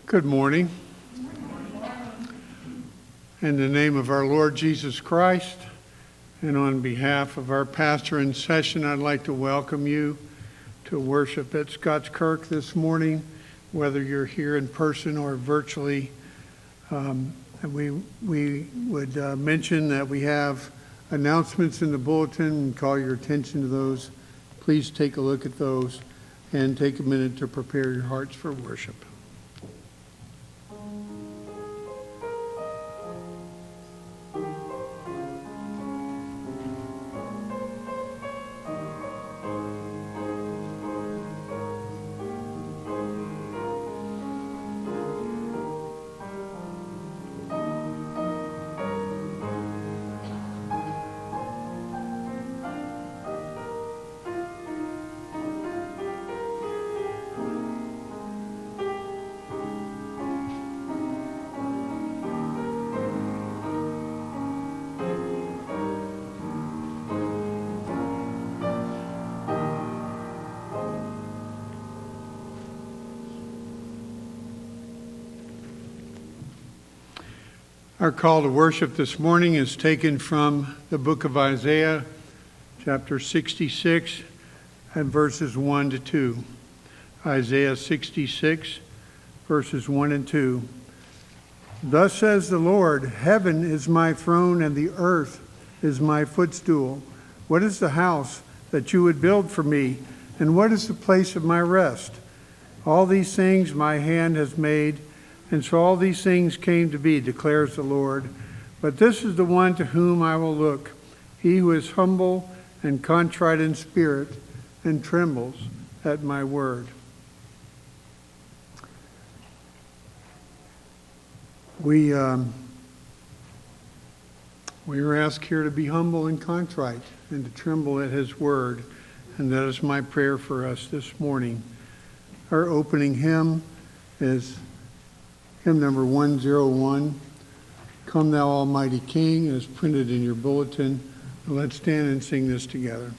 Good morning. In the name of our Lord Jesus Christ, and on behalf of our pastor in session, I'd like to welcome you to worship at Scots Kirk this morning, whether you're here in person or virtually. And we would mention that we have announcements in the bulletin and call your attention to those. Please take a look at those and take a minute to prepare your hearts for worship. Our call to worship this morning is taken from the book of Isaiah, chapter 66, and verses 1 to 2. Isaiah 66, verses 1 and 2. Thus says the Lord, heaven is my throne and the earth is my footstool. What is the house that you would build for me, and what is the place of my rest? All these things my hand has made, and so all these things came to be, declares the Lord. But this is the one to whom I will look, he who is humble and contrite in spirit and trembles at my word. We are asked here to be humble and contrite and to tremble at his word. And that is my prayer for us this morning. Our opening hymn is hymn number 101, Come Thou Almighty King, as printed in your bulletin. Let's stand and sing this together.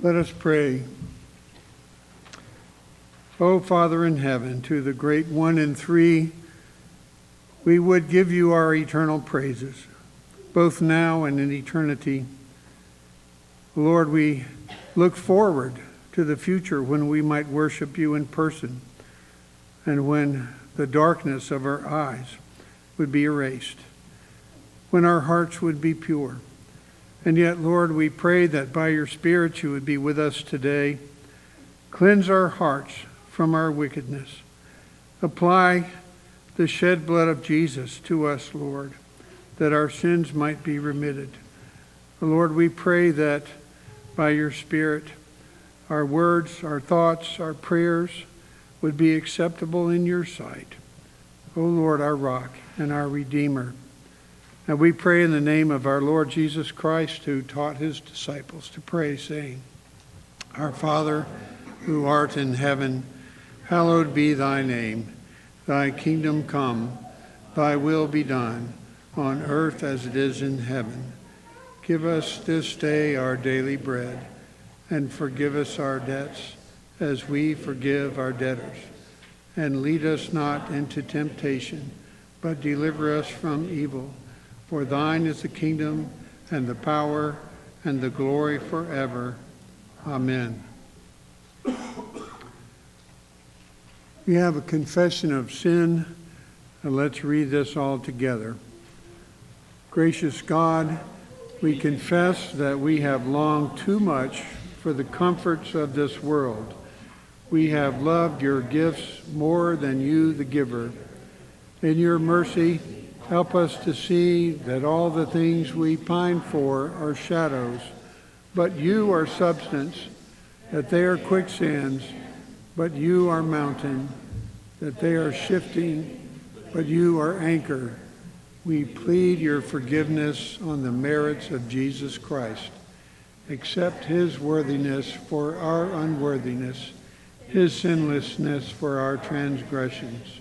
Let us pray. O Father in heaven, to the great one and three, we would give you our eternal praises, both now and in eternity. Lord, we look forward to the future when we might worship you in person and when the darkness of our eyes would be erased, when our hearts would be pure, And yet, Lord, we pray that by your Spirit you would be with us today. Cleanse our hearts from our wickedness. Apply the shed blood of Jesus to us, Lord, that our sins might be remitted. Lord, we pray that by your Spirit, our words, our thoughts, our prayers would be acceptable in your sight. O Lord, our rock and our Redeemer. And we pray in the name of our Lord Jesus Christ, who taught his disciples to pray, saying, Our Father, who art in heaven, hallowed be thy name. Thy kingdom come, thy will be done, on earth as it is in heaven. Give us this day our daily bread, and forgive us our debts, as we forgive our debtors. And lead us not into temptation, but deliver us from evil. For thine is the kingdom, and the power, and the glory forever. Amen. We have a confession of sin, and let's read this all together. Gracious God, we confess that we have longed too much for the comforts of this world. We have loved your gifts more than you, the giver. In your mercy, help us to see that all the things we pine for are shadows, but you are substance, that they are quicksands, but you are mountain, that they are shifting, but you are anchor. We plead your forgiveness on the merits of Jesus Christ. Accept his worthiness for our unworthiness, his sinlessness for our transgressions,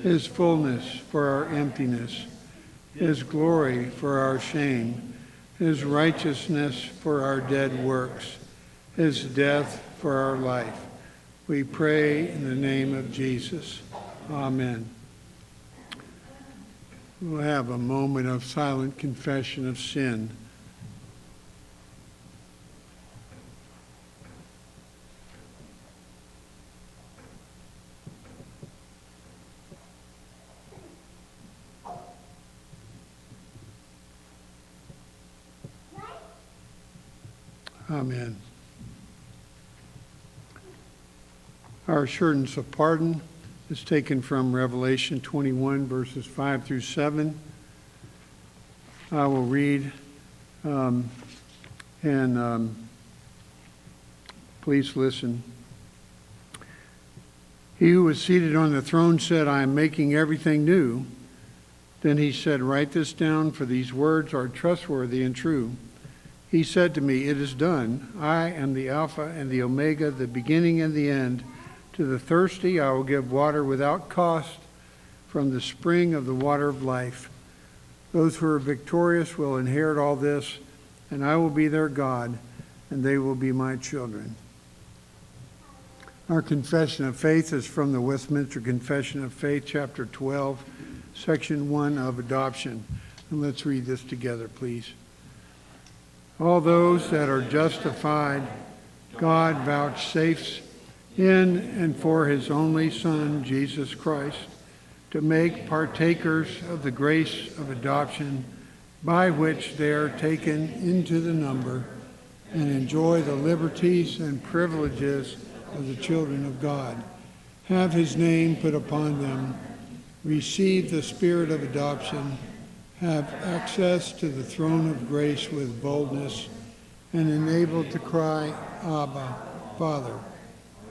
his fullness for our emptiness, his glory for our shame, his righteousness for our dead works, his death for our life. We pray in the name of Jesus. Amen. We'll have a moment of silent confession of sin. Amen. Our assurance of pardon is taken from Revelation 21, verses 5 through 7. I will read, please listen. He who was seated on the throne said, I am making everything new. Then he said, Write this down, for these words are trustworthy and true. He said to me, It is done. I am the Alpha and the Omega, the beginning and the end. To the thirsty I will give water without cost from the spring of the water of life. Those who are victorious will inherit all this, and I will be their God, and they will be my children. Our confession of faith is from the Westminster Confession of Faith, chapter 12, section 1 of adoption. And let's read this together, please. All those that are justified, God vouchsafes in and for his only Son, Jesus Christ, to make partakers of the grace of adoption, by which they are taken into the number and enjoy the liberties and privileges of the children of God. Have his name put upon them, receive the spirit of adoption, have access to the throne of grace with boldness, and enabled to cry, Abba, Father,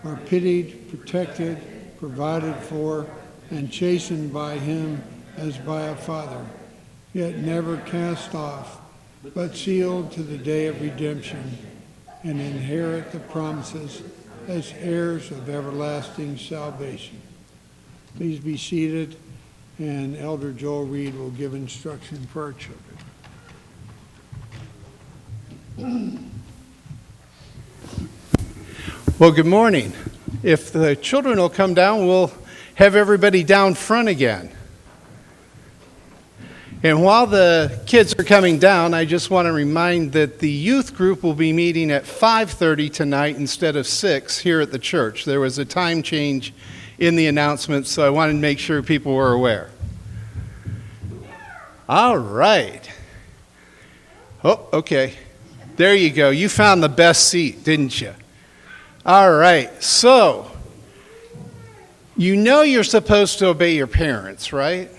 are pitied, protected, provided for, and chastened by him as by a father, yet never cast off, but sealed to the day of redemption, and inherit the promises as heirs of everlasting salvation. Please be seated, and Elder Joel Reed will give instruction for our children. Well, good morning. If the children will come down, we'll have everybody down front again. And while the kids are coming down, I just want to remind that the youth group will be meeting at 5:30 tonight instead of 6 here at the church. There was a time change in the announcement, so I wanted to make sure people were aware. All right. Oh, okay. There you go. You found the best seat, didn't you? All right. So, you know you're supposed to obey your parents, right?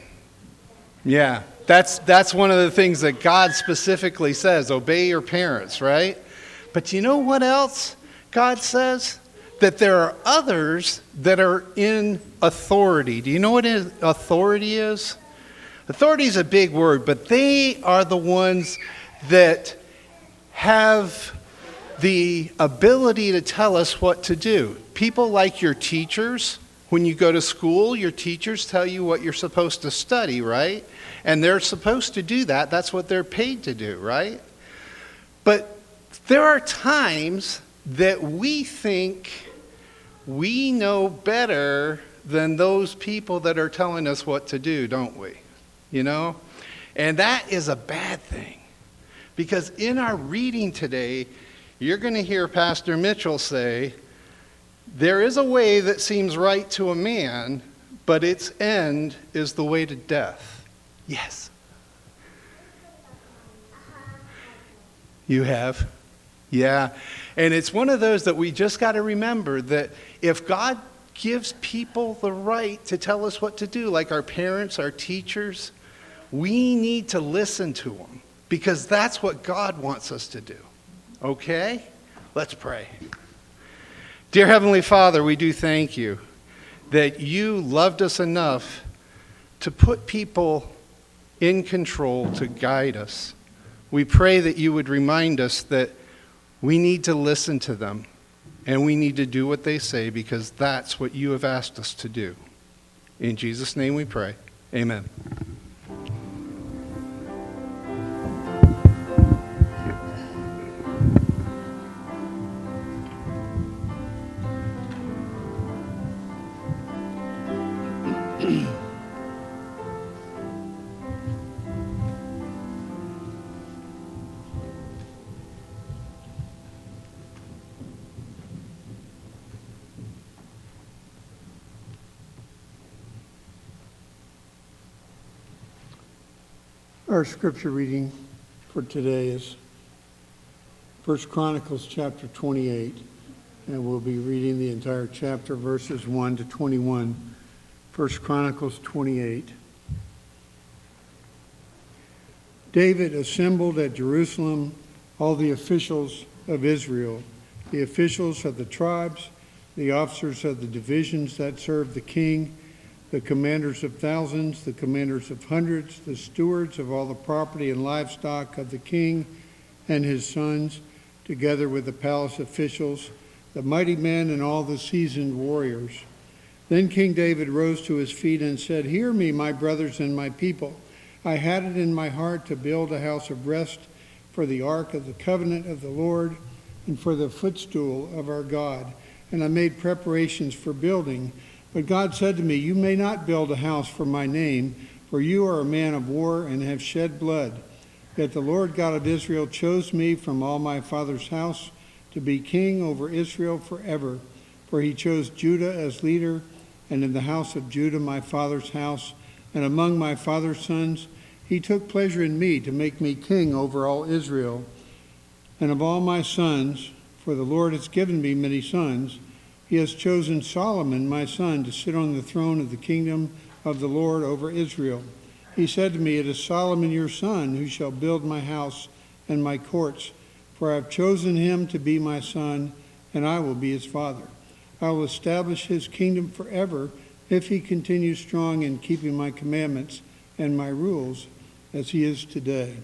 Yeah. That's one of the things that God specifically says, obey your parents, right? But you know what else God says? That there are others that are in authority. Do you know what authority is? Authority is a big word, but they are the ones that have the ability to tell us what to do. People like your teachers. When you go to school, your teachers tell you what you're supposed to study, right? And they're supposed to do that. That's what they're paid to do, right? But there are times that we think we know better than those people that are telling us what to do, don't we? You know? And that is a bad thing. Because in our reading today, you're going to hear Pastor Mitchell say, there is a way that seems right to a man, but its end is the way to death. Yes. You have? Yeah. And it's one of those that we just got to remember that if God gives people the right to tell us what to do, like our parents, our teachers, we need to listen to them because that's what God wants us to do. Okay? Let's pray. Dear Heavenly Father, we do thank you that you loved us enough to put people in control to guide us. We pray that you would remind us that we need to listen to them and we need to do what they say because that's what you have asked us to do. In Jesus' name we pray. Amen. Our scripture reading for today is 1 Chronicles chapter 28, and we'll be reading the entire chapter, verses 1 to 21. 1 Chronicles 28. David assembled at Jerusalem all the officials of Israel, the officials of the tribes, the officers of the divisions that served the king, the commanders of thousands, the commanders of hundreds, the stewards of all the property and livestock of the king and his sons, together with the palace officials, the mighty men and all the seasoned warriors. Then King David rose to his feet and said, "Hear me, my brothers and my people. I had it in my heart to build a house of rest for the ark of the covenant of the Lord and for the footstool of our God. And I made preparations for building. But God said to me, you may not build a house for my name, for you are a man of war and have shed blood. Yet the Lord God of Israel chose me from all my father's house to be king over Israel forever. For he chose Judah as leader, and in the house of Judah my father's house, and among my father's sons, he took pleasure in me to make me king over all Israel. And of all my sons, for the Lord has given me many sons, he has chosen Solomon, my son, to sit on the throne of the kingdom of the Lord over Israel. He said to me, it is Solomon your son who shall build my house and my courts, for I have chosen him to be my son, and I will be his father. I will establish his kingdom forever if he continues strong in keeping my commandments and my rules as he is today.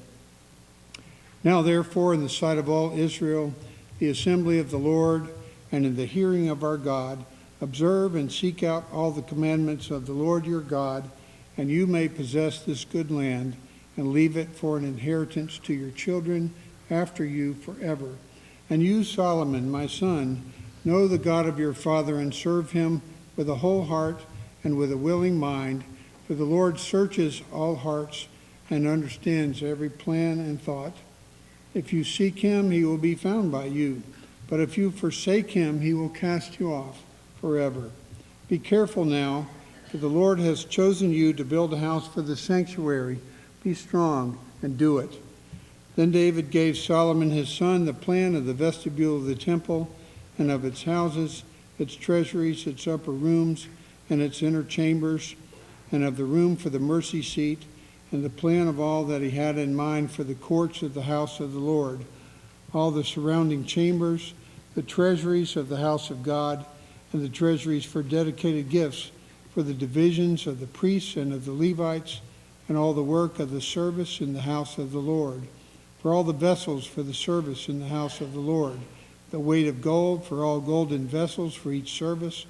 Now therefore, in the sight of all Israel, the assembly of the Lord, and in the hearing of our God, observe and seek out all the commandments of the Lord your God, and you may possess this good land and leave it for an inheritance to your children after you forever. And you, Solomon, my son, know the God of your father and serve him with a whole heart and with a willing mind, for the Lord searches all hearts and understands every plan and thought. If you seek him, he will be found by you. But if you forsake him, he will cast you off forever. Be careful now, for the Lord has chosen you to build a house for the sanctuary. Be strong and do it. Then David gave Solomon his son the plan of the vestibule of the temple and of its houses, its treasuries, its upper rooms, and its inner chambers, and of the room for the mercy seat, and the plan of all that he had in mind for the courts of the house of the Lord, all the surrounding chambers, the treasuries of the house of God, and the treasuries for dedicated gifts, for the divisions of the priests and of the Levites, and all the work of the service in the house of the Lord, for all the vessels for the service in the house of the Lord, the weight of gold for all golden vessels for each service,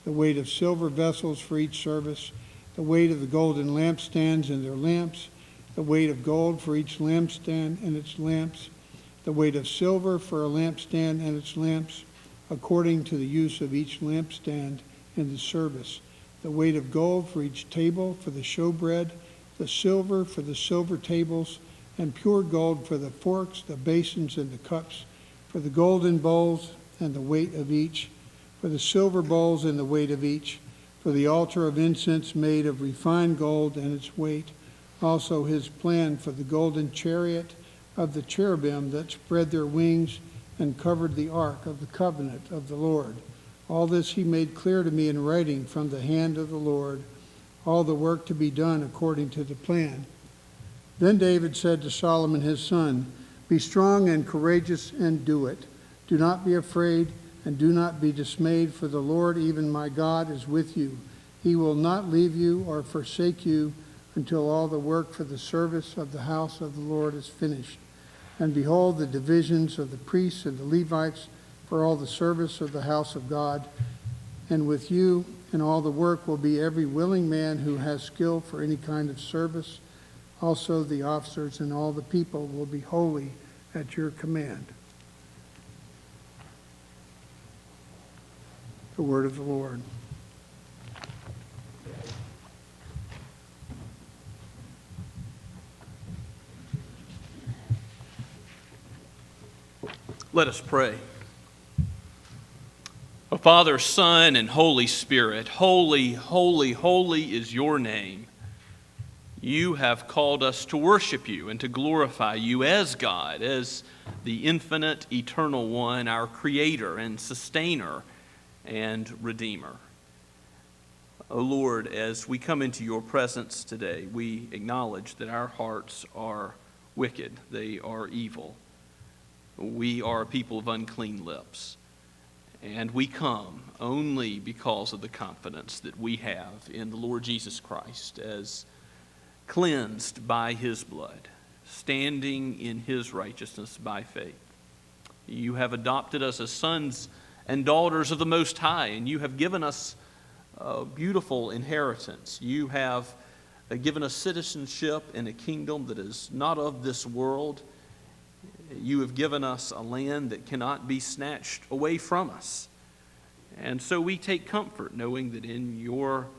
the weight of silver vessels for each service, the weight of the golden lampstands and their lamps, the weight of gold for each lampstand and its lamps, the weight of silver for a lampstand and its lamps, according to the use of each lampstand in the service, the weight of gold for each table for the showbread, the silver for the silver tables, and pure gold for the forks, the basins, and the cups, for the golden bowls and the weight of each, for the silver bowls and the weight of each, for the altar of incense made of refined gold and its weight, also his plan for the golden chariot of the cherubim that spread their wings and covered the ark of the covenant of the Lord. All this he made clear to me in writing from the hand of the Lord, all the work to be done according to the plan. Then David said to Solomon his son, "Be strong and courageous and do it. Do not be afraid and do not be dismayed, for the Lord, even my God, is with you. He will not leave you or forsake you until all the work for the service of the house of the Lord is finished. And behold, the divisions of the priests and the Levites for all the service of the house of God. And with you and all the work will be every willing man who has skill for any kind of service. Also the officers and all the people will be holy at your command." The word of the Lord. Let us pray. O Father, Son, and Holy Spirit, holy, holy, holy is your name. You have called us to worship you and to glorify you as God, as the infinite, eternal one, our Creator and Sustainer and Redeemer. O Lord, as we come into your presence today, we acknowledge that our hearts are wicked, they are evil. We are a people of unclean lips, and we come only because of the confidence that we have in the Lord Jesus Christ as cleansed by his blood, standing in his righteousness by faith. You have adopted us as sons and daughters of the Most High, and you have given us a beautiful inheritance. You have given us citizenship in a kingdom that is not of this world. You have given us a land that cannot be snatched away from us. And so we take comfort knowing that in your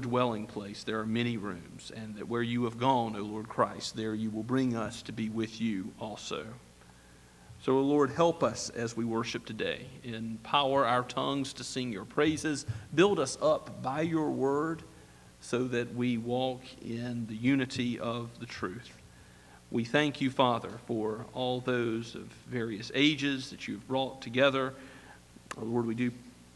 dwelling place there are many rooms, and that where you have gone, O Lord Christ, there you will bring us to be with you also. So, O Lord, help us as we worship today. Empower our tongues to sing your praises. Build us up by your word so that we walk in the unity of the truth. We thank you, Father, for all those of various ages that you've brought together. Oh, Lord, we do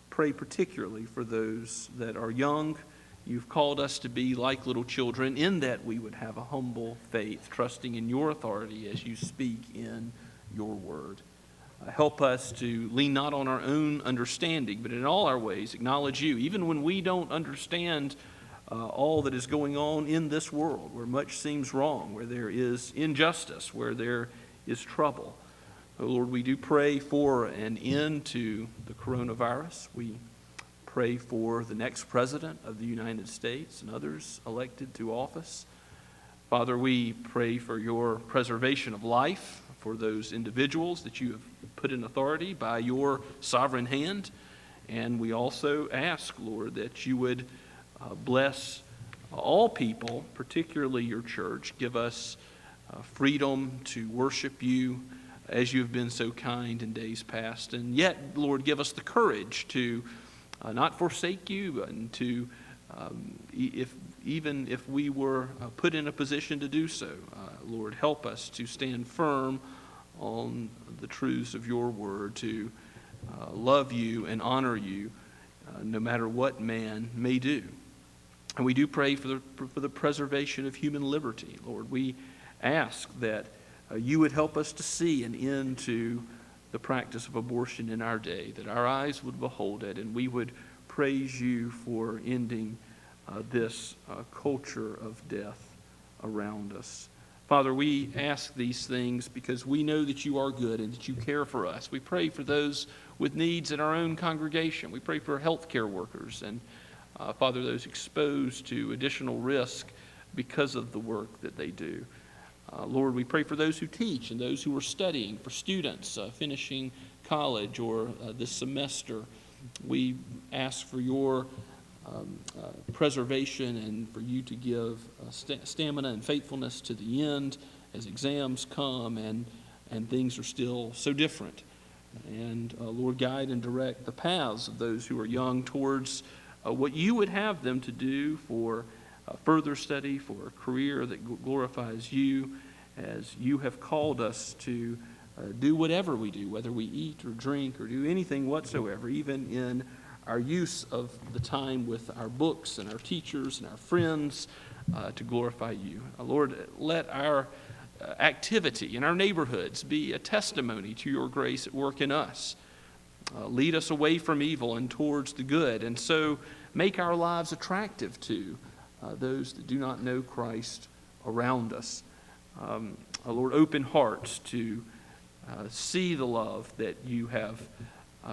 pray particularly for those that are young. You've called us to be like little children in that we would have a humble faith, trusting in your authority as you speak in your word. Help us to lean not on our own understanding, but in all our ways acknowledge you, even when we don't understand all that is going on in this world, where much seems wrong, where there is injustice, where there is trouble. Oh Lord, we do pray for an end to the coronavirus. We pray for the next president of the United States and others elected to office. Father, we pray for your preservation of life for those individuals that you have put in authority by your sovereign hand. And we also ask, Lord, that you would bless all people, particularly your church. Give us freedom to worship you as you have been so kind in days past. And yet, Lord, give us the courage to not forsake you and to, even if we were put in a position to do so. Lord, help us to stand firm on the truths of your word, to love you and honor you no matter what man may do. And we do pray for the preservation of human liberty. Lord, we ask that you would help us to see an end to the practice of abortion in our day, that our eyes would behold it, and we would praise you for ending this culture of death around us. Father, we ask these things because we know that you are good and that you care for us. We pray for those with needs in our own congregation. We pray for healthcare workers and, Father, those exposed to additional risk because of the work that they do. Lord, we pray for those who teach and those who are studying, for students finishing college or this semester. We ask for your preservation and for you to give stamina and faithfulness to the end as exams come and things are still so different. And Lord, guide and direct the paths of those who are young towards what you would have them to do for further study, for a career that glorifies you, as you have called us to do whatever we do, whether we eat or drink or do anything whatsoever, even in our use of the time with our books and our teachers and our friends to glorify you. Lord, let our activity in our neighborhoods be a testimony to your grace at work in us. Lead us away from evil and towards the good, and so make our lives attractive to those that do not know Christ around us. Lord, open hearts to see the love that you have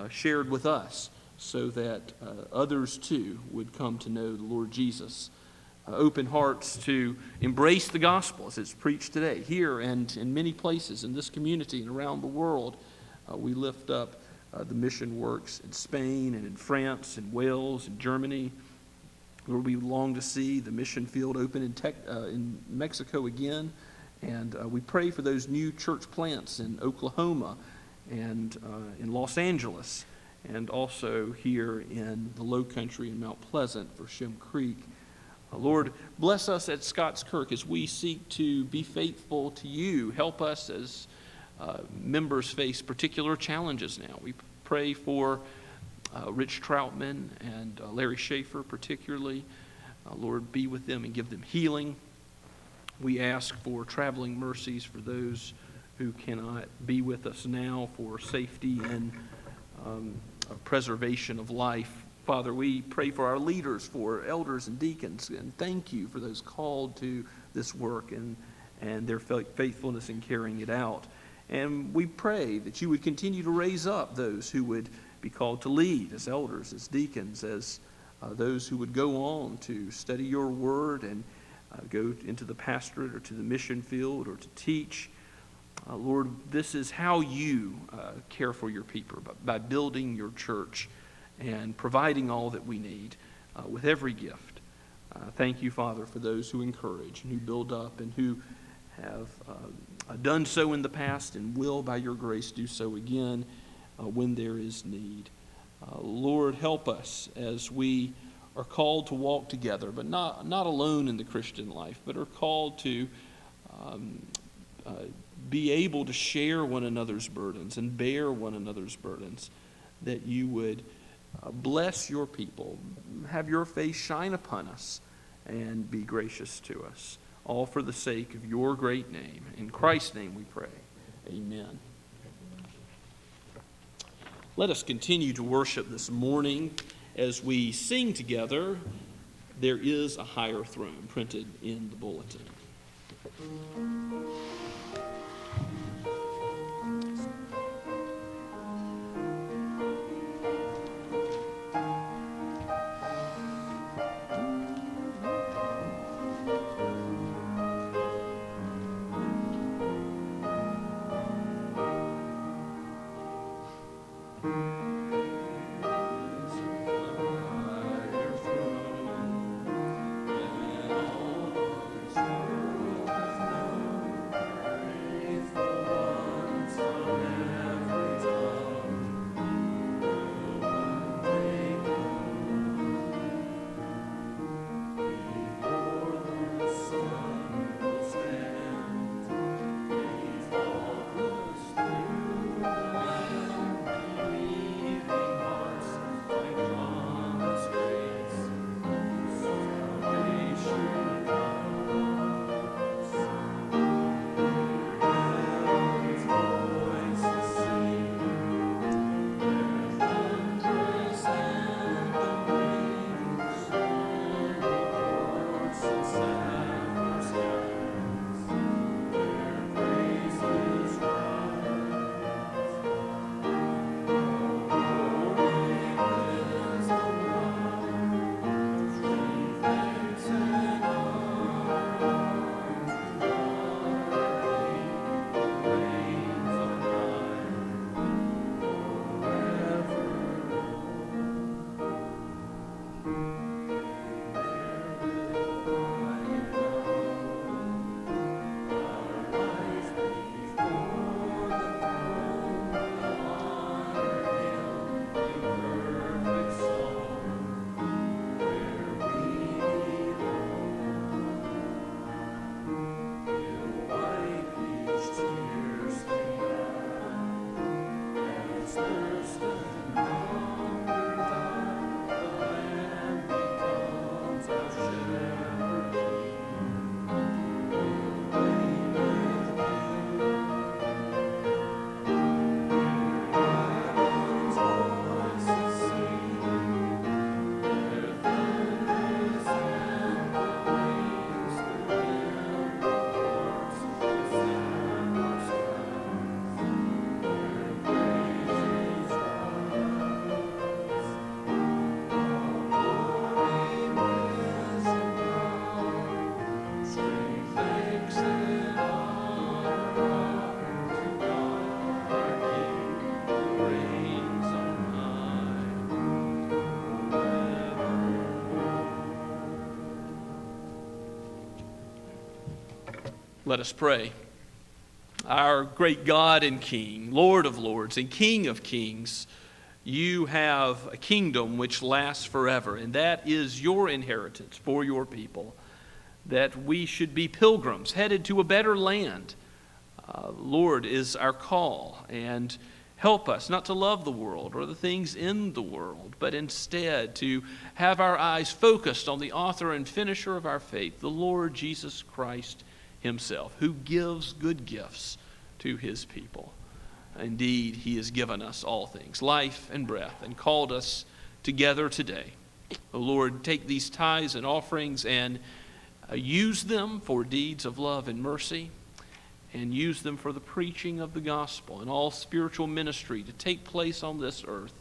shared with us, so that others too would come to know the Lord Jesus. Open hearts to embrace the gospel as it's preached today, here and in many places in this community and around the world. We lift up the mission works in Spain and in France and Wales and Germany. Lord, we long to see the mission field open in Mexico again. And we pray for those new church plants in Oklahoma and in Los Angeles, and also here in the Low Country in Mount Pleasant for Shem Creek. Lord, bless us at Scots Kirk as we seek to be faithful to you. Help us as members face particular challenges now. We pray for Rich Troutman and Larry Schaefer particularly. Lord, be with them and give them healing. We ask for traveling mercies for those who cannot be with us now, for safety and preservation of life. Father, we pray for our leaders, for elders and deacons, and thank you for those called to this work and their faithfulness in carrying it out. And we pray that you would continue to raise up those who would be called to lead as elders, as deacons, as those who would go on to study your word and go into the pastorate or to the mission field or to teach. Lord, this is how you care for your people, by building your church and providing all that we need with every gift. Thank you, Father, for those who encourage and who build up and who have done so in the past and will, by your grace, do so again when there is need. Lord, help us as we are called to walk together, but not alone in the Christian life, but are called to be able to share one another's burdens and bear one another's burdens, that you would bless your people, have your face shine upon us, and be gracious to us, all for the sake of your great name. In Christ's name we pray. Amen. Let us continue to worship this morning as we sing together, "There is a Higher Throne," printed in the bulletin. Let us pray. Our great God and King, Lord of lords and King of kings, you have a kingdom which lasts forever, and that is your inheritance for your people, that we should be pilgrims headed to a better land. Lord, is our call, and help us not to love the world or the things in the world, but instead to have our eyes focused on the author and finisher of our faith, the Lord Jesus Christ himself, who gives good gifts to his people. Indeed, he has given us all things, life and breath, and called us together today. O Lord, take these tithes and offerings and use them for deeds of love and mercy, and use them for the preaching of the gospel and all spiritual ministry to take place on this earth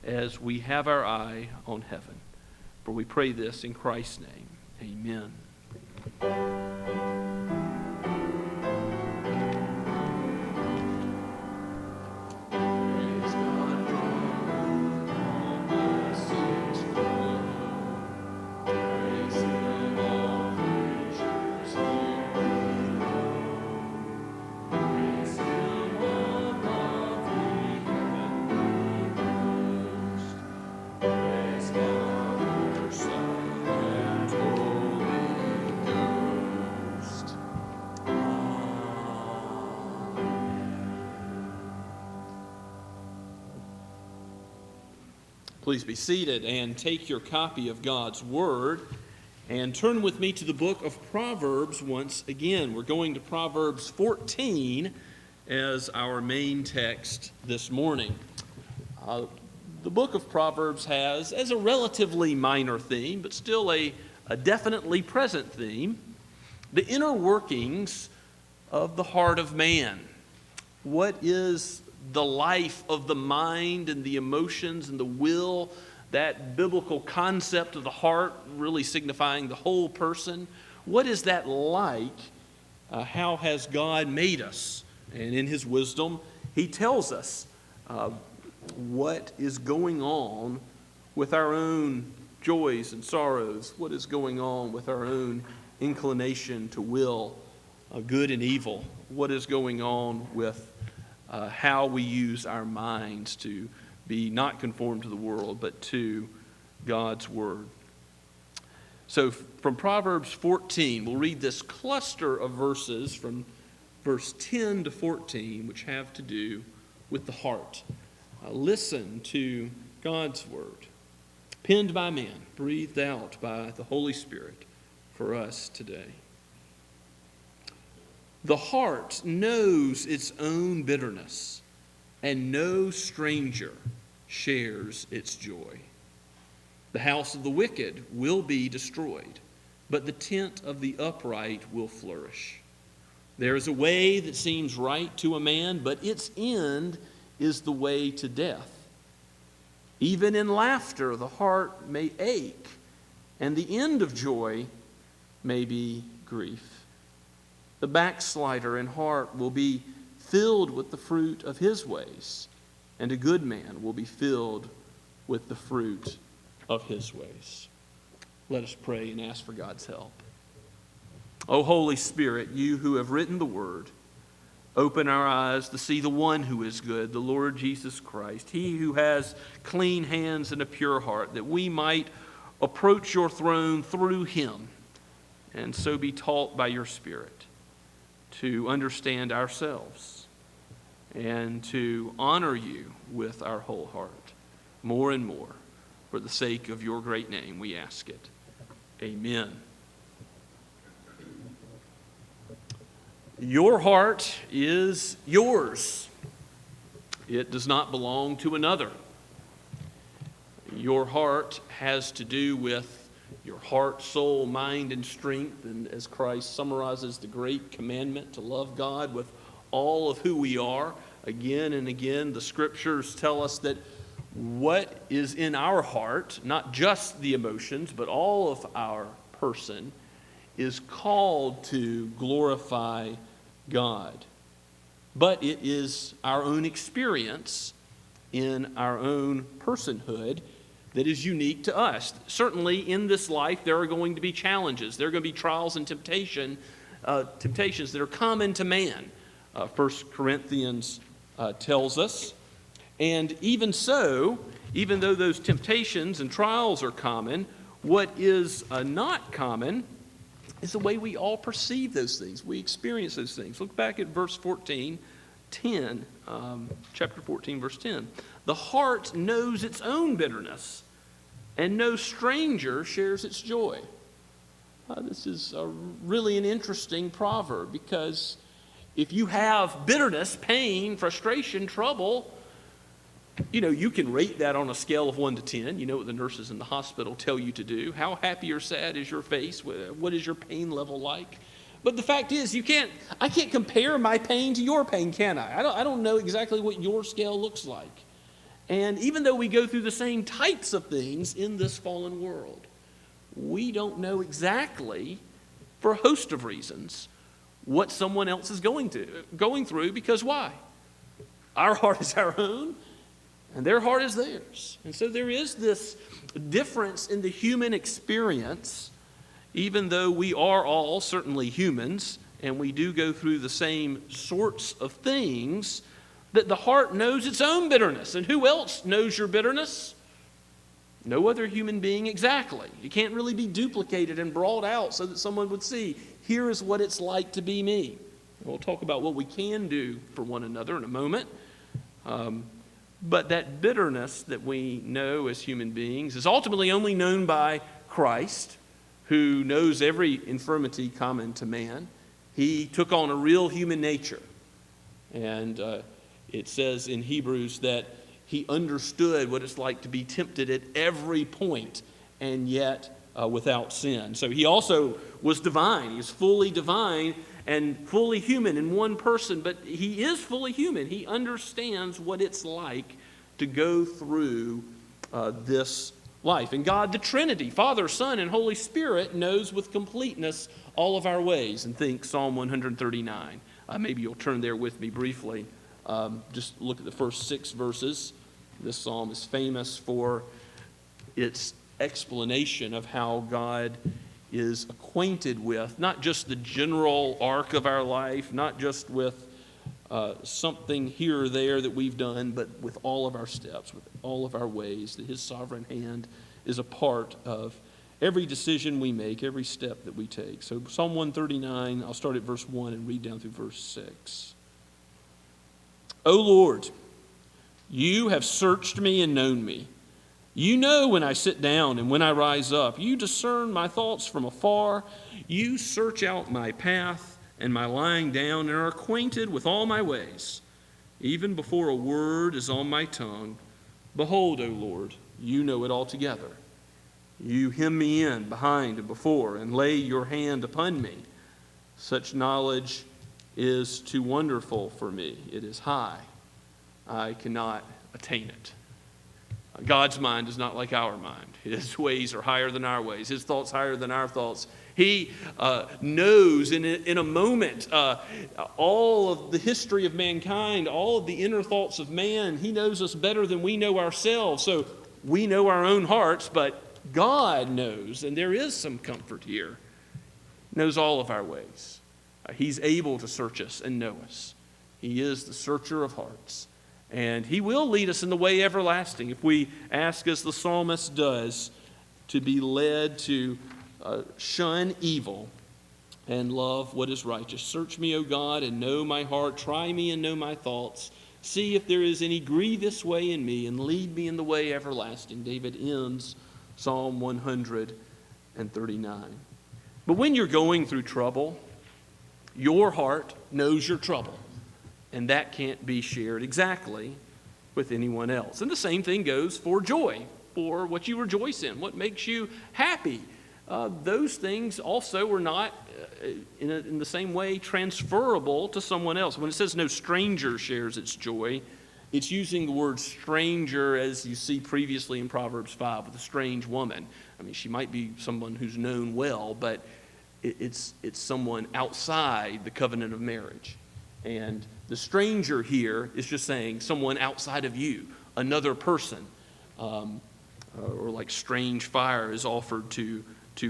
as we have our eye on heaven. For we pray this in Christ's name. Amen. Please be seated and take your copy of God's Word and turn with me to the book of Proverbs once again. We're going to Proverbs 14 as our main text this morning. The book of Proverbs has, as a relatively minor theme, but still a definitely present theme, the inner workings of the heart of man. What is the life of the mind and the emotions and the will, that biblical concept of the heart really signifying the whole person? What is that like? How has God made us? And in his wisdom, he tells us what is going on with our own joys and sorrows, what is going on with our own inclination to will good and evil, what is going on with how we use our minds to be not conformed to the world, but to God's Word. So from Proverbs 14, we'll read this cluster of verses from verse 10 to 14, which have to do with the heart. Listen to God's Word, penned by man, breathed out by the Holy Spirit for us today. The heart knows its own bitterness, and no stranger shares its joy. The house of the wicked will be destroyed, but the tent of the upright will flourish. There is a way that seems right to a man, but its end is the way to death. Even in laughter, the heart may ache, and the end of joy may be grief. The backslider in heart will be filled with the fruit of his ways, and a good man will be filled with the fruit of his ways. Let us pray and ask for God's help. O Holy Spirit, you who have written the Word, open our eyes to see the one who is good, the Lord Jesus Christ, he who has clean hands and a pure heart, that we might approach your throne through him, and so be taught by your Spirit to understand ourselves and to honor you with our whole heart more and more. For the sake of your great name, we ask it. Amen. Your heart is yours. It does not belong to another. Your heart has to do with your heart, soul, mind, and strength. And as Christ summarizes the great commandment to love God with all of who we are, again and again, the scriptures tell us that what is in our heart, not just the emotions, but all of our person, is called to glorify God. But it is our own experience in our own personhood that is unique to us. Certainly in this life there are going to be challenges. There are going to be trials and temptation temptations that are common to man. 1 Corinthians tells us. And even so, even though those temptations and trials are common, what is not common is the way we all perceive those things. We experience those things. Look back at verse 14, chapter 14, verse 10. The heart knows its own bitterness, and no stranger shares its joy. This is really an interesting proverb, because if you have bitterness, pain, frustration, trouble, you can rate that on a scale of 1 to 10. You know what the nurses in the hospital tell you to do. How happy or sad is your face? What is your pain level like? But the fact is, I can't compare my pain to your pain, can I? I don't know exactly what your scale looks like. And even though we go through the same types of things in this fallen world, we don't know exactly, for a host of reasons, what someone else is going through, because why? Our heart is our own, and their heart is theirs. And so there is this difference in the human experience, even though we are all certainly humans, and we do go through the same sorts of things, that the heart knows its own bitterness. And who else knows your bitterness? No other human being exactly. It can't really be duplicated and brought out so that someone would see, here is what it's like to be me. We'll talk about what we can do for one another in a moment. But that bitterness that we know as human beings is ultimately only known by Christ, who knows every infirmity common to man. He took on a real human nature. And it says in Hebrews that he understood what it's like to be tempted at every point, and yet without sin. So he also was divine. He was fully divine and fully human in one person, but he is fully human. He understands what it's like to go through this life. And God, the Trinity, Father, Son, and Holy Spirit, knows with completeness all of our ways. And think Psalm 139. Maybe you'll turn there with me briefly. Just look at the first 6 verses. This psalm is famous for its explanation of how God is acquainted with not just the general arc of our life, not just with something here or there that we've done, but with all of our steps, with all of our ways, that his sovereign hand is a part of every decision we make, every step that we take. So Psalm 139, I'll start at verse 1 and read down through verse 6. O Lord, you have searched me and known me. You know when I sit down and when I rise up. You discern my thoughts from afar. You search out my path and my lying down, and are acquainted with all my ways. Even before a word is on my tongue, behold, O Lord, you know it altogether. You hem me in behind and before, and lay your hand upon me. Such knowledge is too wonderful for me. It is high. I cannot attain it. God's mind is not like our mind. His ways are higher than our ways. His thoughts higher than our thoughts. He knows in a moment all of the history of mankind, all of the inner thoughts of man. He knows us better than we know ourselves. So we know our own hearts, but God knows, and there is some comfort here, knows all of our ways. He's able to search us and know us. He is the searcher of hearts. And he will lead us in the way everlasting if we ask, as the psalmist does, to be led to shun evil and love what is righteous. Search me, O God, and know my heart. Try me and know my thoughts. See if there is any grievous way in me, and lead me in the way everlasting. David ends Psalm 139. But when you're going through trouble, your heart knows your trouble. And that can't be shared exactly with anyone else. And the same thing goes for joy, for what you rejoice in, what makes you happy. Those things also are not, in the same way, transferable to someone else. When it says no stranger shares its joy, it's using the word stranger as you see previously in Proverbs 5 with a strange woman. I mean, she might be someone who's known well, but it's someone outside the covenant of marriage. And the stranger here is just saying someone outside of you, another person, or like strange fire is offered to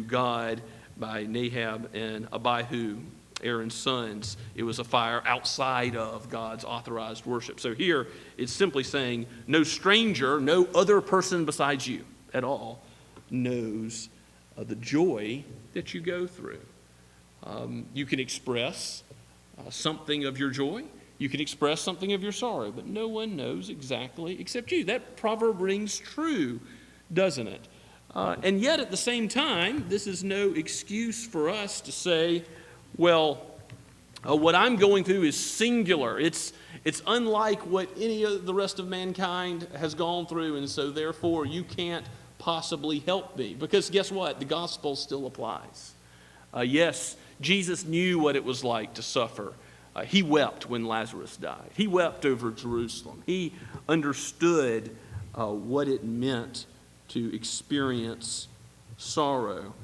God by Nahab and Abihu Aaron's sons, it was a fire outside of God's authorized worship. So here, it's simply saying no stranger, no other person besides you at all knows the joy that you go through. You can express something of your joy. You can express something of your sorrow, but no one knows exactly except you. That proverb rings true, doesn't it? And yet at the same time, this is no excuse for us to say, well, what I'm going through is singular. It's unlike what any of the rest of mankind has gone through, and so therefore you can't possibly help me. Because guess what? The gospel still applies. Yes, Jesus knew what it was like to suffer. He wept when Lazarus died. He wept over Jerusalem. He understood what it meant to experience sorrow.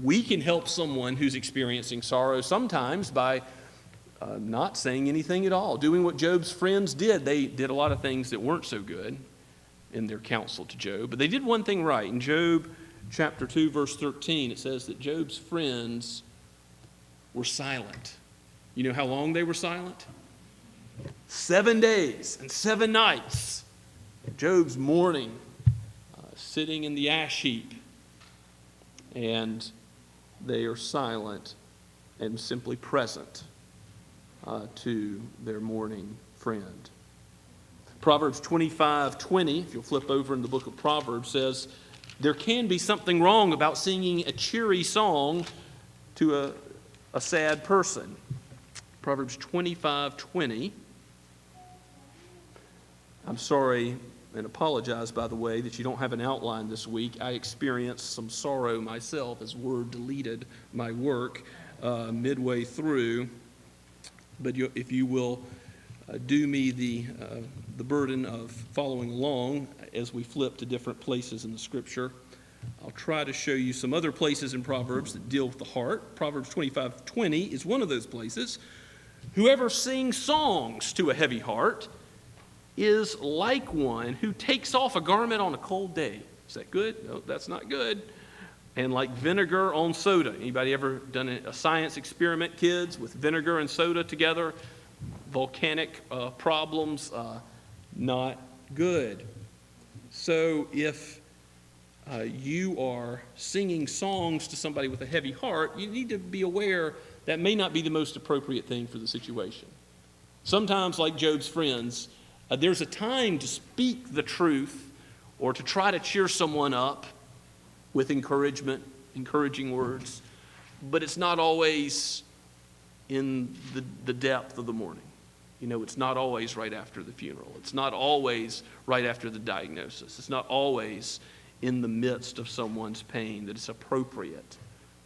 We can help someone who's experiencing sorrow sometimes by not saying anything at all, doing what Job's friends did. They did a lot of things that weren't so good in their counsel to Job, but they did one thing right. In Job chapter 2, verse 13, it says that Job's friends were silent. You know how long they were silent? 7 days and 7 nights. Job's mourning, sitting in the ash heap, and they are silent and simply present to their mourning friend. Proverbs 25:20, if you'll flip over in the book of Proverbs, says, there can be something wrong about singing a cheery song to a sad person. Proverbs 25:20. I'm sorry and apologize, by the way, that you don't have an outline this week. I experienced some sorrow myself as Word deleted my work midway through. But if you will do me the burden of following along as we flip to different places in the Scripture, I'll try to show you some other places in Proverbs that deal with the heart. Proverbs 25:20 is one of those places. Whoever sings songs to a heavy heart is like one who takes off a garment on a cold day. Is that good? No, that's not good. And like vinegar on soda. Anybody ever done a science experiment, kids, with vinegar and soda together? Volcanic problems, not good. So if you are singing songs to somebody with a heavy heart, you need to be aware that may not be the most appropriate thing for the situation. Sometimes, like Job's friends, there's a time to speak the truth or to try to cheer someone up with encouragement, encouraging words, but it's not always in the depth of the mourning. You know, it's not always right after the funeral. It's not always right after the diagnosis. It's not always in the midst of someone's pain that it's appropriate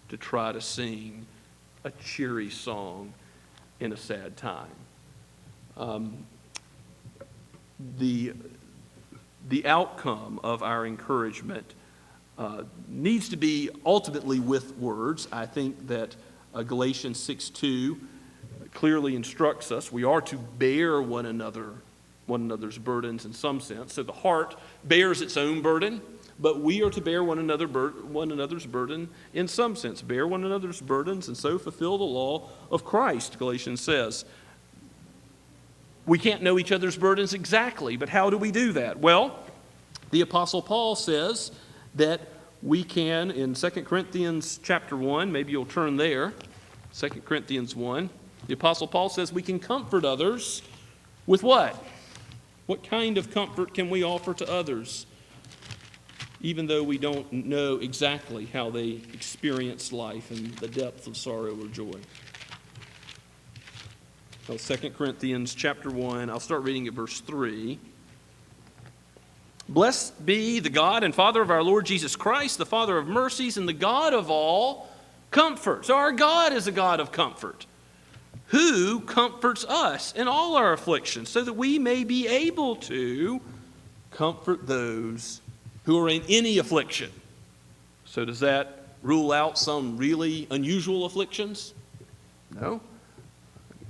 to try to sing a cheery song in a sad time. The outcome of our encouragement needs to be ultimately with words. I think that Galatians 6:2 clearly instructs us we are to bear one another's burdens in some sense. So the heart bears its own burden, but we are to bear one another's burden in some sense. Bear one another's burdens and so fulfill the law of Christ, Galatians says. We can't know each other's burdens exactly, but how do we do that? Well, the Apostle Paul says that we can, in 2 Corinthians chapter 1, maybe you'll turn there, 2 Corinthians 1, the Apostle Paul says we can comfort others with what? What kind of comfort can we offer to others, even though we don't know exactly how they experience life and the depth of sorrow or joy? Well, 2 Corinthians chapter 1, I'll start reading at verse 3. Blessed be the God and Father of our Lord Jesus Christ, the Father of mercies and the God of all comfort. So our God is a God of comfort, who comforts us in all our afflictions, so that we may be able to comfort those who are in any affliction. So does that rule out some really unusual afflictions? No.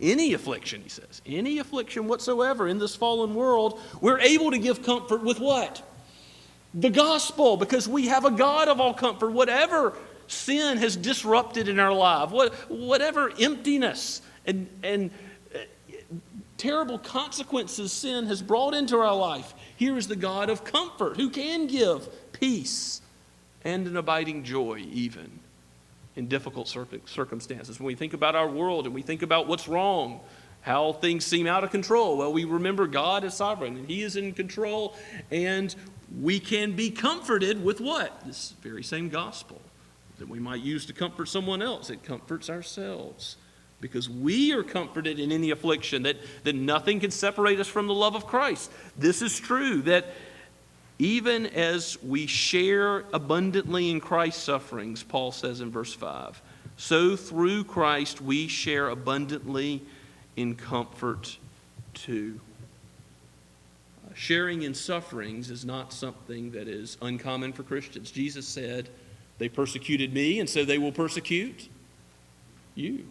Any affliction, he says, any affliction whatsoever in this fallen world, we're able to give comfort with what? The gospel, because we have a God of all comfort. Whatever sin has disrupted in our life, whatever emptiness and terrible consequences sin has brought into our life, here is the God of comfort who can give peace and an abiding joy even in difficult circumstances. When we think about our world and we think about what's wrong, how things seem out of control, well, we remember God is sovereign and He is in control, and we can be comforted with what? This very same gospel that we might use to comfort someone else. It comforts ourselves because we are comforted in any affliction, that nothing can separate us from the love of Christ. This is true, that even as we share abundantly in Christ's sufferings, Paul says in verse 5, so through Christ we share abundantly in comfort too. Sharing in sufferings is not something that is uncommon for Christians. Jesus said, they persecuted me, and so they will persecute you.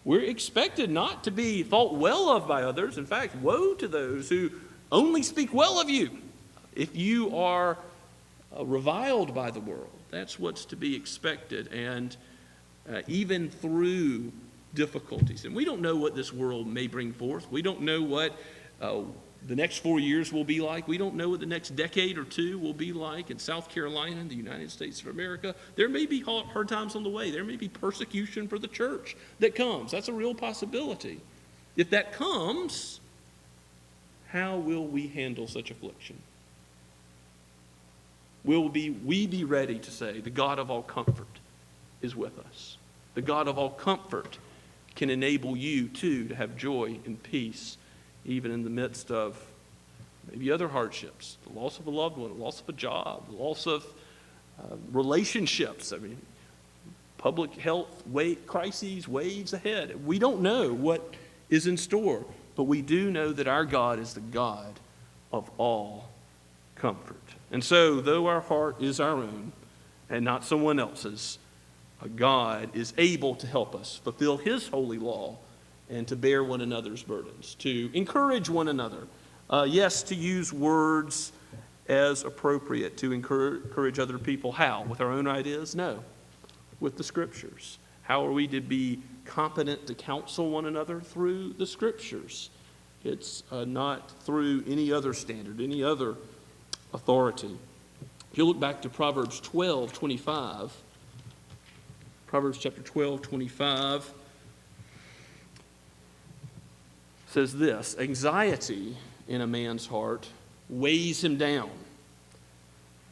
We're expected not to be thought well of by others. In fact, woe to those who only speak well of you. If you are reviled by the world, that's what's to be expected, and even through difficulties. And we don't know what this world may bring forth. We don't know what the next 4 years will be like. We don't know what the next decade or two will be like in South Carolina and the United States of America. There may be hard times on the way. There may be persecution for the church that comes. That's a real possibility. If that comes, how will we handle such affliction? Will we be ready to say, the God of all comfort is with us? The God of all comfort can enable you, too, to have joy and peace, even in the midst of maybe other hardships, the loss of a loved one, the loss of a job, the loss of relationships. I mean, public health crises, waves ahead. We don't know what is in store, but we do know that our God is the God of all comfort. And so, though our heart is our own and not someone else's, God is able to help us fulfill His holy law and to bear one another's burdens, to encourage one another. Yes, to use words as appropriate, to encourage other people. How? With our own ideas? No. With the Scriptures. How are we to be competent to counsel one another? Through the Scriptures. It's not through any other standard, any other authority. If you look back to Proverbs 12:25, Proverbs chapter 12:25 says this, anxiety in a man's heart weighs him down,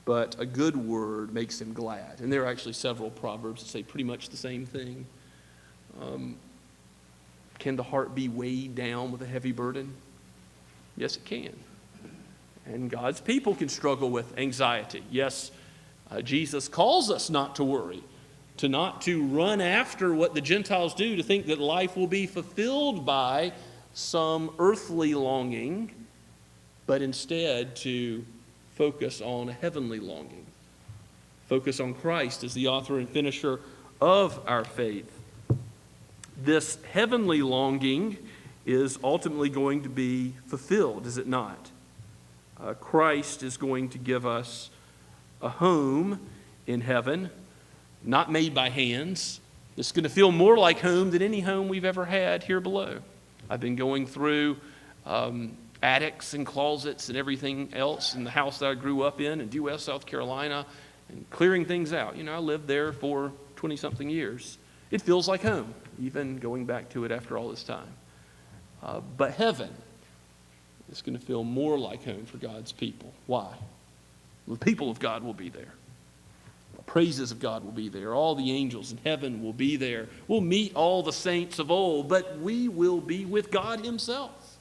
but a good word makes him glad. And there are actually several proverbs that say pretty much the same thing. Can the heart be weighed down with a heavy burden? Yes, it can. And God's people can struggle with anxiety. Yes, Jesus calls us not to worry, not to run after what the Gentiles do, to think that life will be fulfilled by some earthly longing, but instead to focus on a heavenly longing. Focus on Christ as the author and finisher of our faith. This heavenly longing is ultimately going to be fulfilled, is it not? Christ is going to give us a home in heaven, not made by hands. It's going to feel more like home than any home we've ever had here below. I've been going through attics and closets and everything else in the house that I grew up in Due West, South Carolina, and clearing things out. You know, I lived there for 20-something years. It feels like home, even going back to it after all this time. But heaven is going to feel more like home for God's people. Why? The people of God will be there. The praises of God will be there. All the angels in heaven will be there. We'll meet all the saints of old, but we will be with God Himself.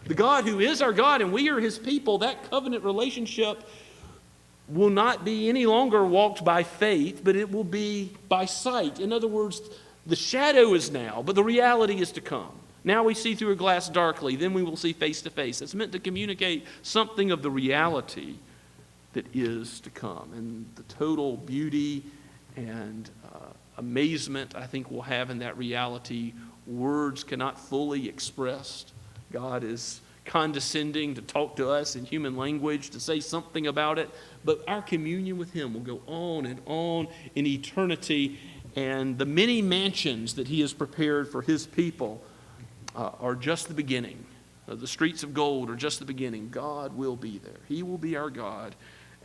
The God who is our God and we are His people, that covenant relationship will not be any longer walked by faith, but it will be by sight. In other words, the shadow is now, but the reality is to come. Now we see through a glass darkly, then we will see face to face. It's meant to communicate something of the reality that is to come. And the total beauty and amazement I think we'll have in that reality, words cannot fully express. God is condescending to talk to us in human language, to say something about it. But our communion with him will go on and on in eternity. And the many mansions that he has prepared for his people are just the beginning. The streets of gold are just the beginning. God will be there. He will be our God,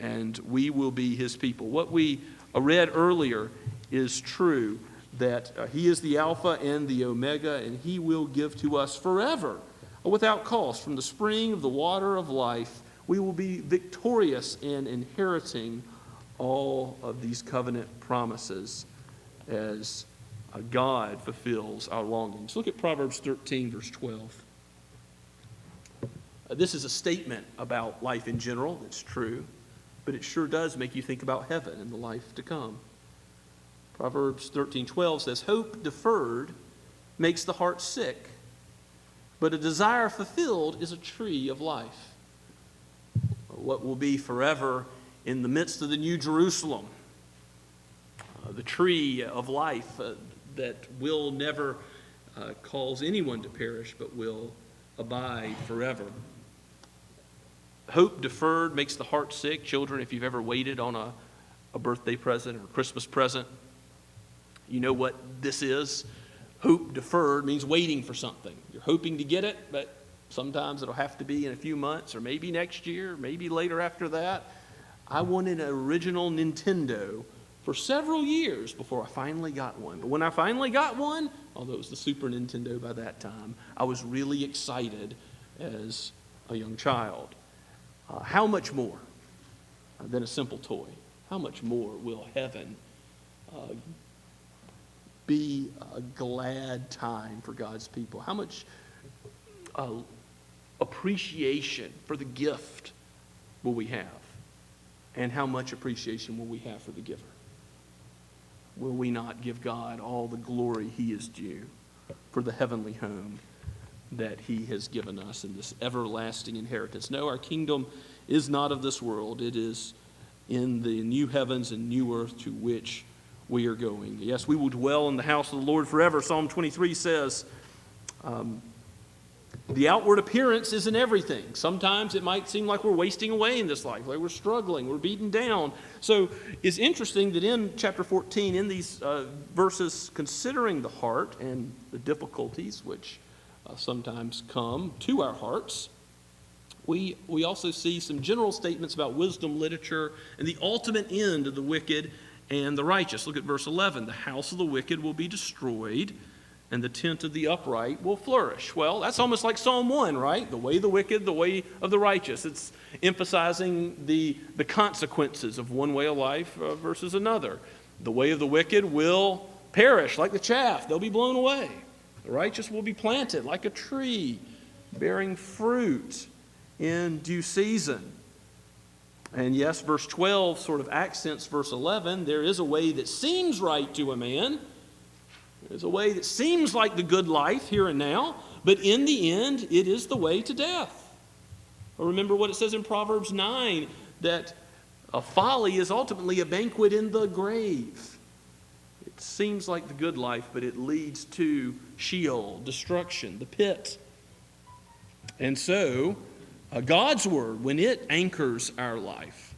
and we will be his people. What we read earlier is true, that he is the Alpha and the Omega, and he will give to us forever, without cost, from the spring of the water of life. We will be victorious in inheriting all of these covenant promises as God fulfills our longings. Look at Proverbs 13, verse 12. This is a statement about life in general. It's true, but it sure does make you think about heaven and the life to come. Proverbs 13:12 says, "Hope deferred makes the heart sick, but a desire fulfilled is a tree of life." What will be forever in the midst of the New Jerusalem, the tree of life that will never cause anyone to perish, but will abide forever. Hope deferred makes the heart sick. Children, if you've ever waited on a birthday present or a Christmas present, you know what this is. Hope deferred means waiting for something. You're hoping to get it, but sometimes it'll have to be in a few months, or maybe next year, maybe later after that. I wanted an original Nintendo for several years before I finally got one. But when I finally got one, although it was the Super Nintendo by that time, I was really excited as a young child. How much more than a simple toy? How much more will heaven be a glad time for God's people? How much appreciation for the gift will we have? And how much appreciation will we have for the giver? Will we not give God all the glory he is due for the heavenly home that he has given us in this everlasting inheritance? No, our kingdom is not of this world. It is in the new heavens and new earth to which we are going. Yes, we will dwell in the house of the Lord forever. Psalm 23 says, the outward appearance isn't everything. Sometimes it might seem like we're wasting away in this life, like we're struggling, we're beaten down. So it's interesting that in chapter 14, in these verses considering the heart and the difficulties which sometimes come to our hearts, we also see some general statements about wisdom literature and the ultimate end of the wicked and the righteous. Look at verse 11. The house of the wicked will be destroyed, and the tent of the upright will flourish. Well, that's almost like Psalm 1, right? The way of the wicked, the way of the righteous. It's emphasizing the consequences of one way of life versus another. The way of the wicked will perish like the chaff. They'll be blown away. The righteous will be planted like a tree, bearing fruit in due season. And yes, verse 12 sort of accents verse 11. There is a way that seems right to a man. There's a way that seems like the good life here and now, but in the end, it is the way to death. Or remember what it says in Proverbs 9, that a folly is ultimately a banquet in the grave. It seems like the good life, but it leads to Sheol, destruction, the pit. And so, God's word, when it anchors our life,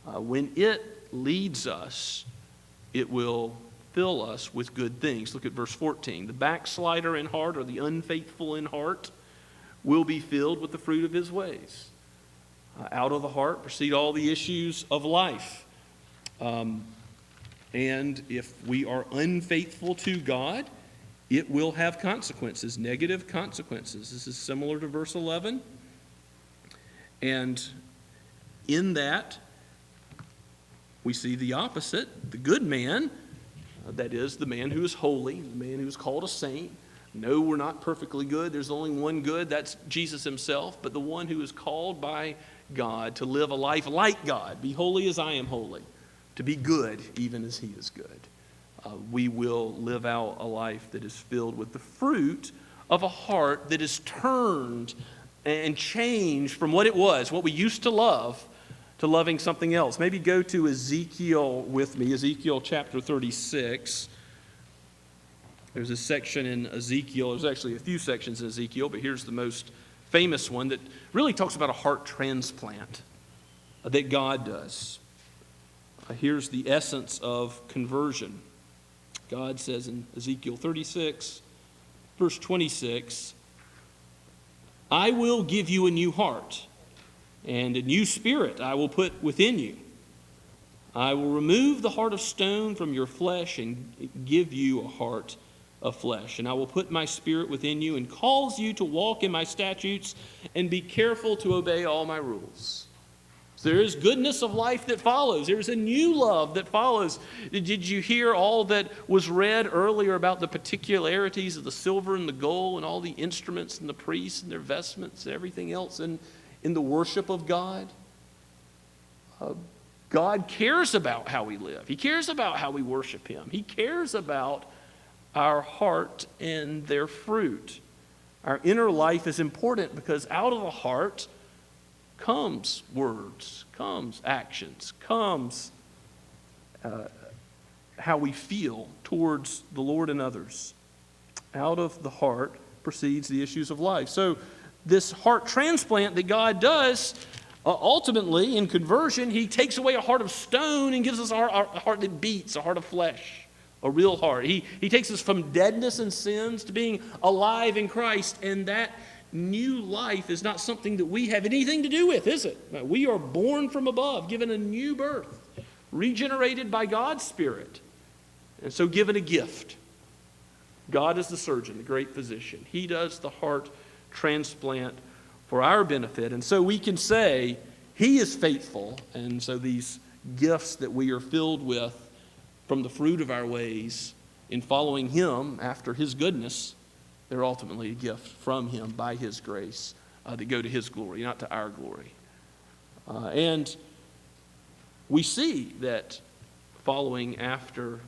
when it leads us, it will fill us with good things. Look at verse 14. The backslider in heart, or the unfaithful in heart, will be filled with the fruit of his ways. Out of the heart proceed all the issues of life. And if we are unfaithful to God, it will have consequences, negative consequences. This is similar to verse 11. And in that, we see the opposite. The good man, that is, the man who is holy, the man who is called a saint. No, we're not perfectly good. There's only one good. That's Jesus himself. But the one who is called by God to live a life like God, be holy as I am holy, to be good even as he is good. We will live out a life that is filled with the fruit of a heart that is turned and changed from what it was, what we used to love, to loving something else. Maybe go to Ezekiel with me, Ezekiel chapter 36. There's a section in Ezekiel. There's actually a few sections in Ezekiel, but here's the most famous one that really talks about a heart transplant that God does. Here's the essence of conversion. God says in Ezekiel 36, verse 26, I will give you a new heart, and a new spirit I will put within you. I will remove the heart of stone from your flesh and give you a heart of flesh. And I will put my spirit within you and cause you to walk in my statutes and be careful to obey all my rules. So there is goodness of life that follows. There is a new love that follows. Did you hear all that was read earlier about the particularities of the silver and the gold and all the instruments and the priests and their vestments and everything else in the worship of God? God cares about how we live. He cares about how we worship Him. He cares about our heart and their fruit. Our inner life is important because out of the heart comes words, comes actions, comes how we feel towards the Lord and others. Out of the heart proceeds the issues of life. So this heart transplant that God does, ultimately, in conversion, He takes away a heart of stone and gives us a heart that beats, a heart of flesh, a real heart. He takes us from deadness and sins to being alive in Christ, and that new life is not something that we have anything to do with, is it? We are born from above, given a new birth, regenerated by God's Spirit, and so given a gift. God is the surgeon, the great physician. He does the heart transplant for our benefit. And so we can say He is faithful. And so these gifts that we are filled with from the fruit of our ways in following Him after His goodness, they're ultimately a gift from Him by His grace that go to His glory, not to our glory. And we see that following after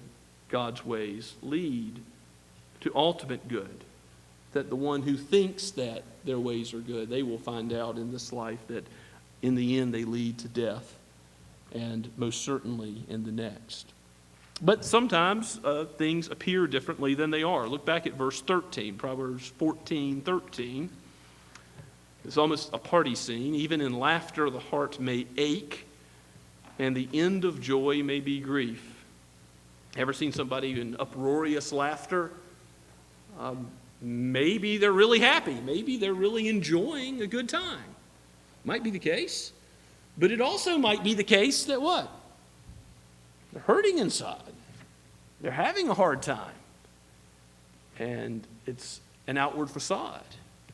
God's ways lead to ultimate good. That the one who thinks that their ways are good, they will find out in this life that in the end they lead to death, and most certainly in the next. But sometimes things appear differently than they are. Look back at verse 13, Proverbs 14:13. It's almost a party scene. Even in laughter the heart may ache, and the end of joy may be grief. Ever seen somebody in uproarious laughter? Maybe they're really happy. Maybe they're really enjoying a good time. Might be the case. But it also might be the case that what? They're hurting inside. They're having a hard time. And it's an outward facade.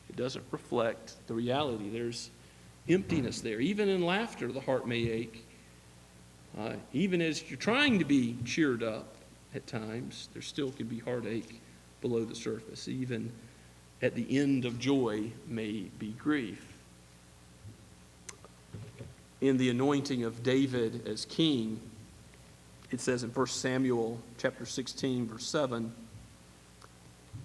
It doesn't reflect the reality. There's emptiness there. Even in laughter, the heart may ache. Even as you're trying to be cheered up at times, there still can be heartache below the surface. Even at the end of joy may be grief. In the anointing of David as king, it says in 1 Samuel chapter 16, verse 7,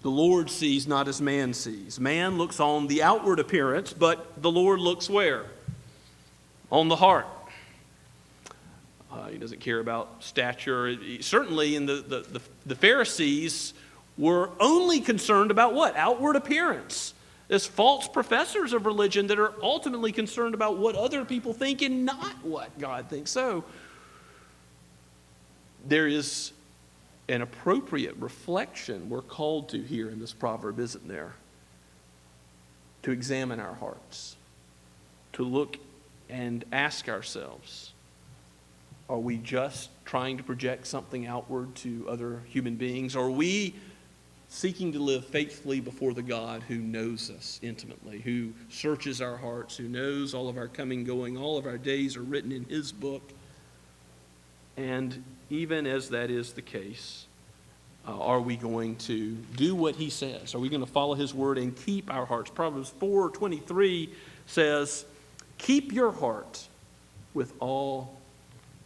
the Lord sees not as man sees. Man looks on the outward appearance, but the Lord looks where? On the heart. He doesn't care about stature. Certainly in the Pharisees were only concerned about what? Outward appearance. As false professors of religion that are ultimately concerned about what other people think and not what God thinks. So there is an appropriate reflection we're called to here in this proverb, isn't there? To examine our hearts. To look and ask ourselves, are we just trying to project something outward to other human beings? Are we seeking to live faithfully before the God who knows us intimately, who searches our hearts, who knows all of our coming, going, all of our days are written in His book? And even as that is the case, are we going to do what He says? Are we going to follow His word and keep our hearts? Proverbs 4:23 says, keep your heart with all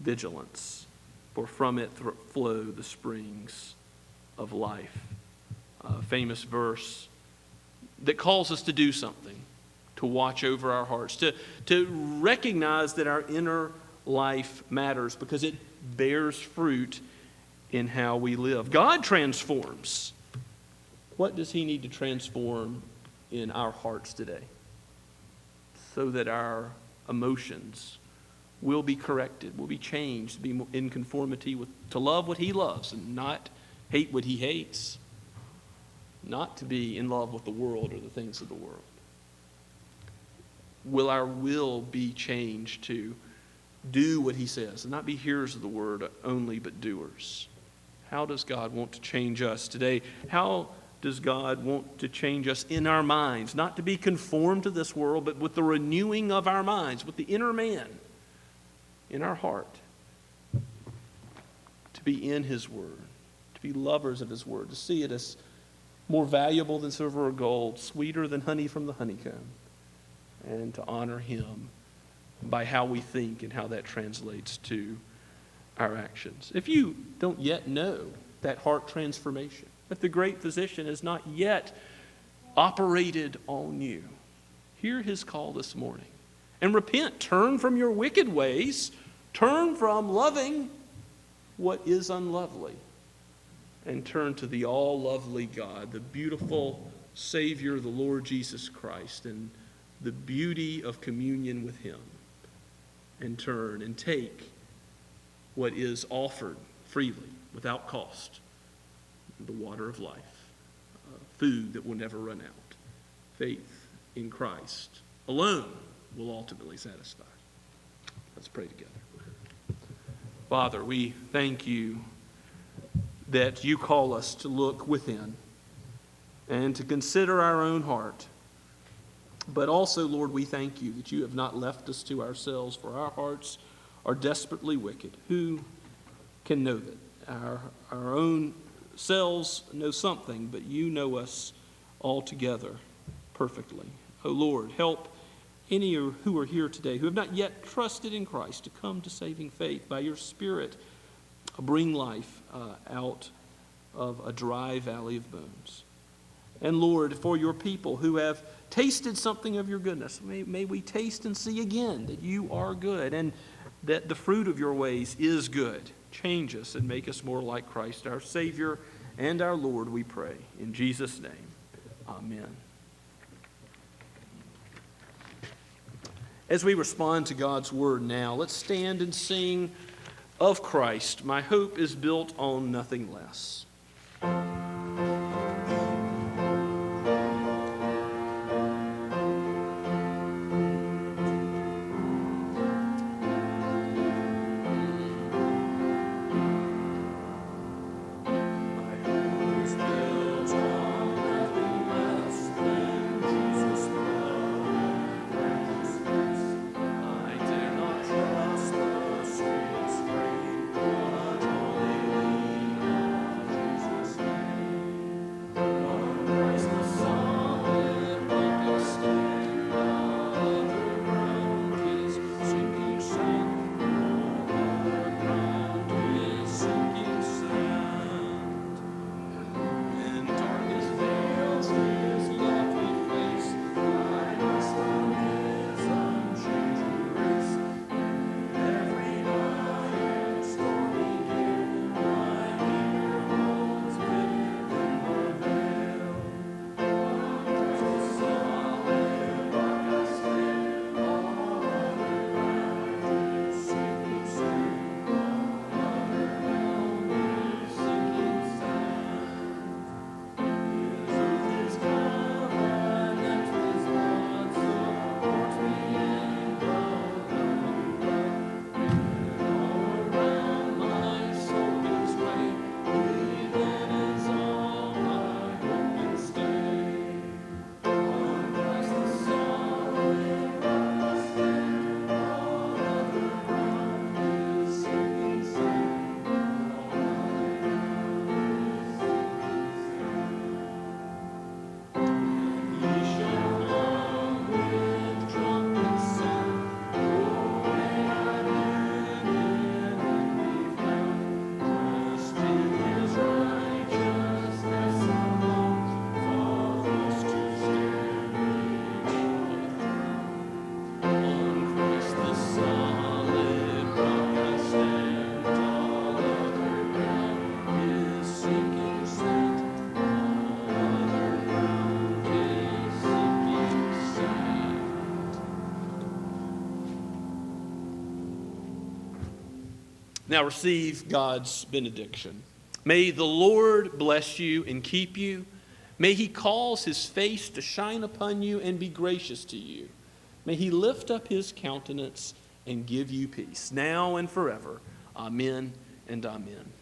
vigilance, for from it flow the springs of life. A famous verse that calls us to do something, to watch over our hearts, to recognize that our inner life matters because it bears fruit in how we live. God transforms. What does He need to transform in our hearts today? so that our emotions will be corrected, will be changed, be in conformity to love what he loves and not hate what he hates, not to be in love with the world or the things of the world. Will our will be changed to do what he says and not be hearers of the word only, but doers? How does God want to change us today? How does God want to change us in our minds? Not to be conformed to this world, but with the renewing of our minds, with the inner man in our heart, to be in his word, to be lovers of his word, to see it as more valuable than silver or gold, sweeter than honey from the honeycomb, and to honor him by how we think and how that translates to our actions. If you don't yet know that heart transformation, if the great physician has not yet operated on you, hear his call this morning and repent. Turn from your wicked ways. Turn from loving what is unlovely and turn to the all-lovely God, the beautiful Savior, the Lord Jesus Christ, and the beauty of communion with him. And turn and take what is offered freely, without cost, the water of life, food that will never run out. Faith in Christ alone will ultimately satisfy. Let's pray together. Father, we thank you that you call us to look within and to consider our own heart. But also, Lord, we thank you that you have not left us to ourselves, for our hearts are desperately wicked. Who can know that? Our own selves know something, but you know us altogether perfectly. Oh Lord, help any who are here today who have not yet trusted in Christ to come to saving faith. By your Spirit, bring life out of a dry valley of bones. And Lord, for your people who have tasted something of your goodness, may we taste and see again that you are good and that the fruit of your ways is good. Change us and make us more like Christ, our Savior and our Lord, we pray. In Jesus' name, amen. As we respond to God's word now, let's stand and sing of Christ. My hope is built on nothing less. Now receive God's benediction. May the Lord bless you and keep you. May he cause his face to shine upon you and be gracious to you. May he lift up his countenance and give you peace, now and forever. Amen and amen.